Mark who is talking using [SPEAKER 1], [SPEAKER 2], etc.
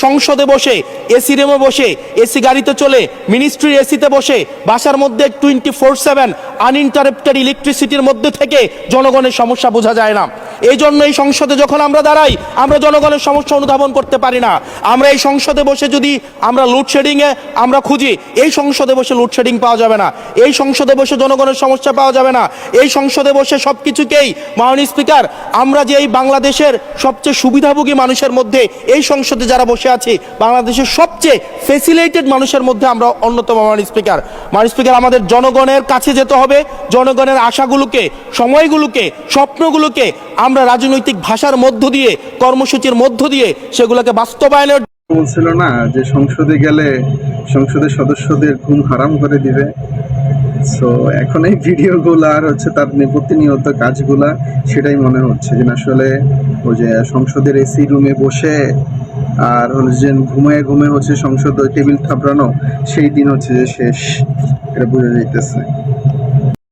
[SPEAKER 1] সংসদে বসে এসি রুমে বসে এসি গাড়িতে চলে মিনিস্ট্রির এসিতে বসে বাসার মধ্যে 24/7 আনইন্টারাপ্টেড ইলেকট্রিসিটির মধ্যে থেকে জনগণের সমস্যা বোঝা যায় না। এই জন্য এই সংসদে যখন আমরা দাঁড়াই আমরা জনগণের সমস্যা অনুধাবন করতে পারি না। আমরা এই সংসদে বসে যদি আমরা লোডশেডিংয়ে আমরা খুঁজি, এই সংসদে বসে লোডশেডিং পাওয়া যাবে না, এই সংসদে বসে জনগণের সমস্যা পাওয়া যাবে না, এই সংসদে বসে সব কিছুকেই মাননীয় স্পিকার আমরা যে এই বাংলাদেশের সবচেয়ে সুবিধাভোগী মানুষের মধ্যে এই সংসদে যারা বসে আছি বাংলাদেশের সবচেয়ে ফেসিলিটেড মানুষের মধ্যে আমরা অন্যতম। মাননীয় স্পিকার আমাদের জনগণের কাছে যেতে হবে, জনগণের আশাগুলোকে, সময়গুলোকে, স্বপ্নগুলোকে আমরা রাজনৈতিক ভাষার মধ্য দিয়ে, কর্মসূচির মধ্য দিয়ে সেগুলোকে বাস্তবায়নের।
[SPEAKER 2] বলছিল না যে সংসদে গেলে সংসদের সদস্যদের ঘুম হারাম করে দিবে। সো এখন এই ভিডিওগুলো আর হচ্ছে তার প্রতিনিয়ত কাজগুলা সেটাই মনে হচ্ছে যে আসলে ওই যে সংসদের এসি রুমে বসে আর হচ্ছে যে ঘুমে হচ্ছে সংসদ টেবিল থাপড়ানো সেই দিন হচ্ছে যে শেষ, এটা বোঝা যাইতেছে।